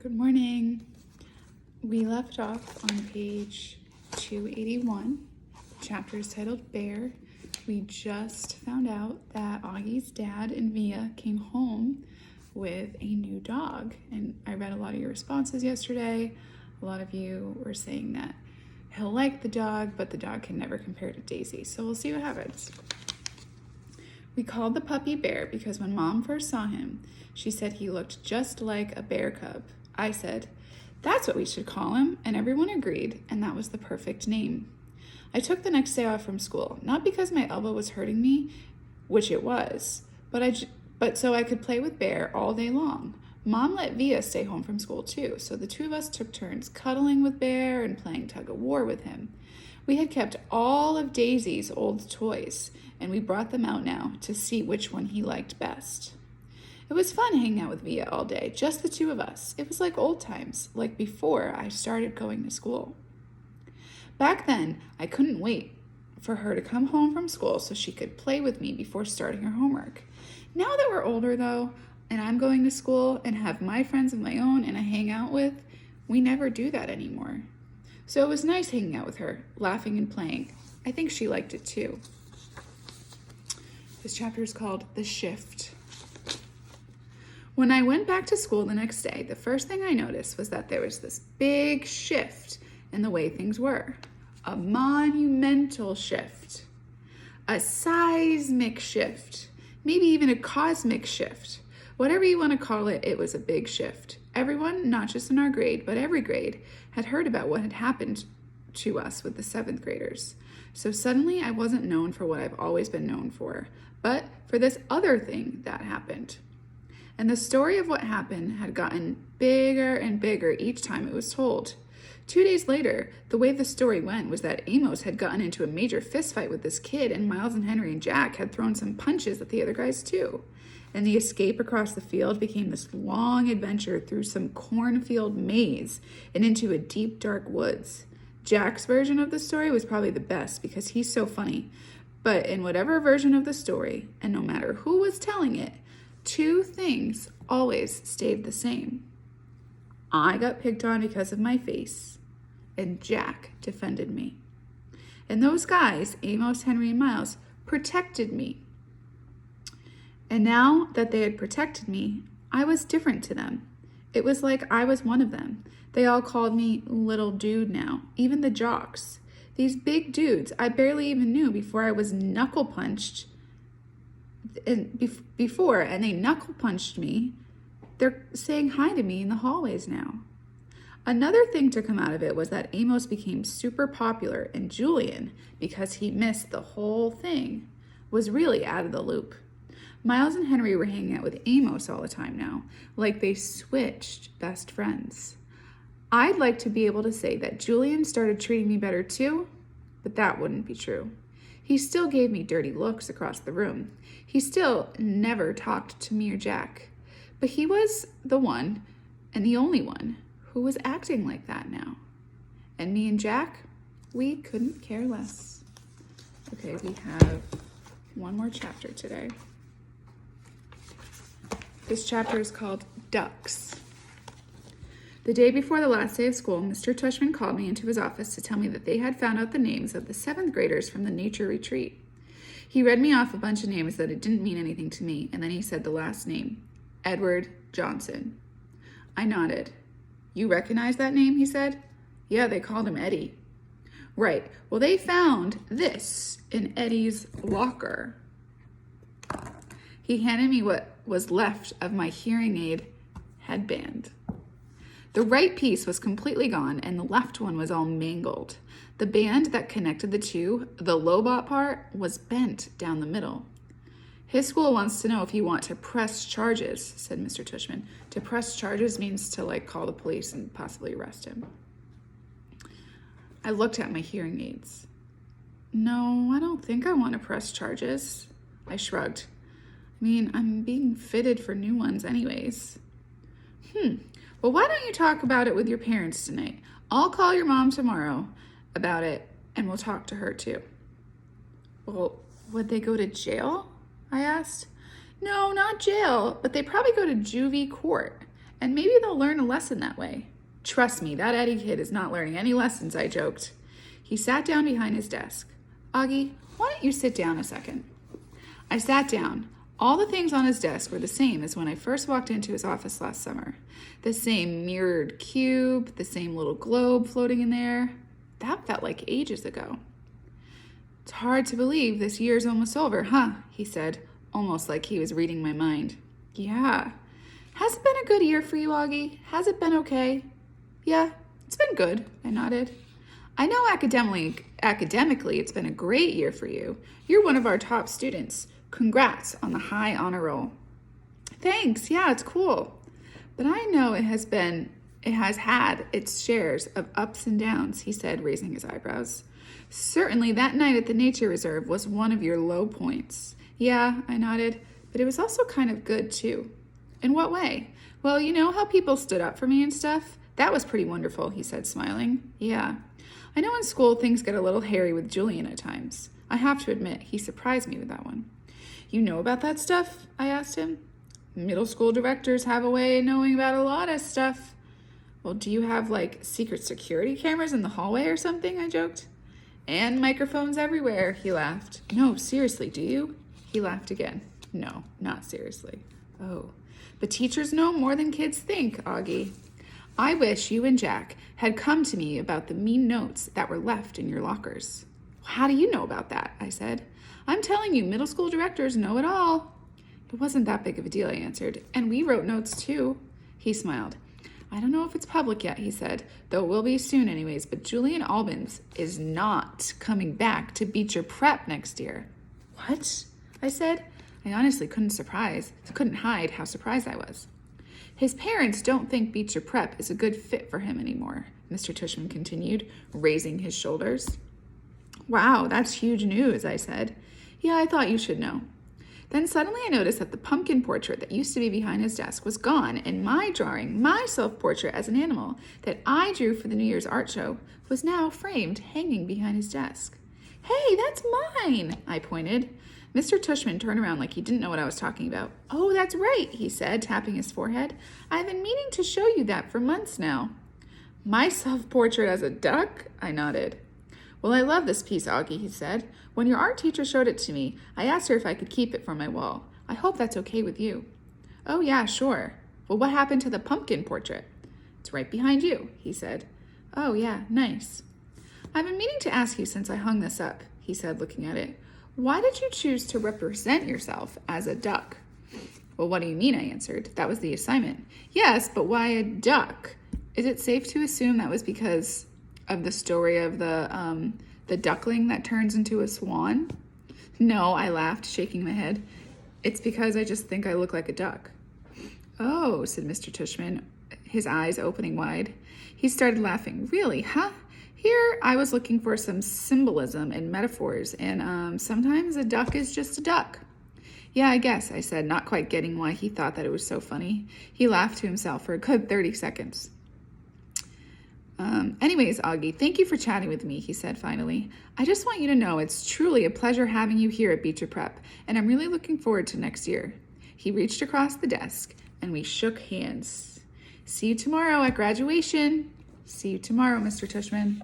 Good morning. We left off on page 281. The chapter is titled Bear. We just found out that Augie's dad and Via came home with a new dog. And I read a lot of your responses yesterday. A lot of you were saying that he'll like the dog, but the dog can never compare to Daisy. So we'll see what happens. We called the puppy Bear because when Mom first saw him, she said he looked just like a bear cub. I said, "That's what we should call him," and everyone agreed, and that was the perfect name. I took the next day off from school, not because my elbow was hurting me, which it was, but so I could play with Bear all day long. Mom let Via stay home from school too, so the two of us took turns cuddling with Bear and playing tug-of-war with him. We had kept all of Daisy's old toys, and we brought them out now to see which one he liked best. It was fun hanging out with Via all day, just the two of us. It was like old times, like before I started going to school. Back then, I couldn't wait for her to come home from school so she could play with me before starting her homework. Now that we're older, though, and I'm going to school and have my friends of my own and I hang out with, we never do that anymore. So it was nice hanging out with her, laughing and playing. I think she liked it too. This chapter is called The Shift. When I went back to school the next day, the first thing I noticed was that there was this big shift in the way things were. A monumental shift. A seismic shift. Maybe even a cosmic shift. Whatever you want to call it, it was a big shift. Everyone, not just in our grade, but every grade, had heard about what had happened to us with the 7th graders. So suddenly I wasn't known for what I've always been known for, but for this other thing that happened. And the story of what happened had gotten bigger and bigger each time it was told. 2 days later, the way the story went was that Amos had gotten into a major fistfight with this kid, and Miles and Henry and Jack had thrown some punches at the other guys too. And the escape across the field became this long adventure through some cornfield maze and into a deep, dark woods. Jack's version of the story was probably the best because he's so funny. But in whatever version of the story, and no matter who was telling it, 2 things always stayed the same. I got picked on because of my face, and Jack defended me. And those guys, Amos, Henry, and Miles, protected me. And now that they had protected me, I was different to them. It was like I was one of them. They all called me little dude now, even the jocks. These big dudes I barely even knew before I was knuckle punched. And they knuckle punched me. They're saying hi to me in the hallways now. Another thing to come out of it was that Amos became super popular, and Julian, because he missed the whole thing, was really out of the loop. Miles and Henry were hanging out with Amos all the time now, like they switched best friends. I'd like to be able to say that Julian started treating me better too, but that wouldn't be true. He still gave me dirty looks across the room. He still never talked to me or Jack. But he was the one, and the only one, who was acting like that now. And me and Jack, we couldn't care less. Okay, we have one more chapter today. This chapter is called Ducks. The day before the last day of school, Mr. Tushman called me into his office to tell me that they had found out the names of the 7th graders from the nature retreat. He read me off a bunch of names that it didn't mean anything to me, and then he said the last name, Edward Johnson. I nodded. "You recognize that name?" he said. "Yeah, they called him Eddie." "Right. Well, they found this in Eddie's locker." He handed me what was left of my hearing aid headband. The right piece was completely gone, and the left one was all mangled. The band that connected the two, the Lobot part, was bent down the middle. "His school wants to know if you want to press charges," said Mr. Tushman. To press charges means to, call the police and possibly arrest him. I looked at my hearing aids. "No, I don't think I want to press charges." I shrugged. I mean, I'm being fitted for new ones anyways. Well, why don't you talk about it with your parents tonight? I'll call your mom tomorrow about it, and we'll talk to her too. "Well, would they go to jail?" I asked. "No, not jail, but they probably go to juvie court. and maybe they'll learn a lesson that way. Trust me, that Eddie kid is not learning any lessons, I joked. He sat down behind his desk. Augie, why don't you sit down a second? I sat down. All the things on his desk were the same as when I first walked into his office last summer. The same mirrored cube, the same little globe floating in there. That felt like ages ago. It's hard to believe this year's almost over, huh? He said, almost like he was reading my mind. Yeah. Has it been a good year for you, Augie? Has it been okay? Yeah, it's been good, I nodded. I know academically it's been a great year for you. You're one of our top students. Congrats on the high honor roll. Thanks, yeah, it's cool. But I know it has had its shares of ups and downs, he said, raising his eyebrows. Certainly that night at the nature reserve was one of your low points. Yeah, I nodded, but it was also kind of good too. In what way? Well, you know how people stood up for me and stuff? That was pretty wonderful, he said, smiling. Yeah. I know in school things get a little hairy with Julian at times. I have to admit, he surprised me with that one. You know about that stuff? I asked him. Middle school directors have a way of knowing about a lot of stuff. Well, do you have, like, secret security cameras in the hallway or something? I joked. And microphones everywhere, he laughed. No, seriously, do you? He laughed again. No, not seriously. Oh, but teachers know more than kids think, Augie. I wish you and Jack had come to me about the mean notes that were left in your lockers. How do you know about that? I said. I'm telling you, middle school directors know it all. It wasn't that big of a deal, I answered. And we wrote notes too. He smiled. I don't know if it's public yet, he said, though it will be soon anyways, but Julian Albans is not coming back to Beecher Prep next year. What? I said. I honestly couldn't hide how surprised I was. His parents don't think Beecher Prep is a good fit for him anymore, Mr. Tushman continued, raising his shoulders. Wow, that's huge news, I said. Yeah, I thought you should know. Then suddenly I noticed that the pumpkin portrait that used to be behind his desk was gone, and my drawing, my self-portrait as an animal that I drew for the New Year's art show, was now framed, hanging behind his desk. Hey, that's mine, I pointed. Mr. Tushman turned around like he didn't know what I was talking about. Oh, that's right, he said, tapping his forehead. I've been meaning to show you that for months now. My self-portrait as a duck? I nodded. Well, I love this piece, Augie, he said. When your art teacher showed it to me, I asked her if I could keep it for my wall. I hope that's okay with you. Oh, yeah, sure. Well, what happened to the pumpkin portrait? It's right behind you, he said. Oh, yeah, nice. I've been meaning to ask you since I hung this up, he said, looking at it. Why did you choose to represent yourself as a duck? Well, what do you mean, I answered. That was the assignment. Yes, but why a duck? Is it safe to assume that was because of the story of the duckling that turns into a swan? No, I laughed, shaking my head. It's because I just think I look like a duck. Oh, said Mr. Tushman, his eyes opening wide. He started laughing. Really, huh? Here I was looking for some symbolism and metaphors, and sometimes a duck is just a duck. Yeah, I guess, I said, not quite getting why he thought that it was so funny. He laughed to himself for a good 30 seconds. Anyways, Augie, thank you for chatting with me, he said finally. I just want you to know it's truly a pleasure having you here at Beecher Prep, and I'm really looking forward to next year. He reached across the desk, and we shook hands. See you tomorrow at graduation. See you tomorrow, Mr. Tushman.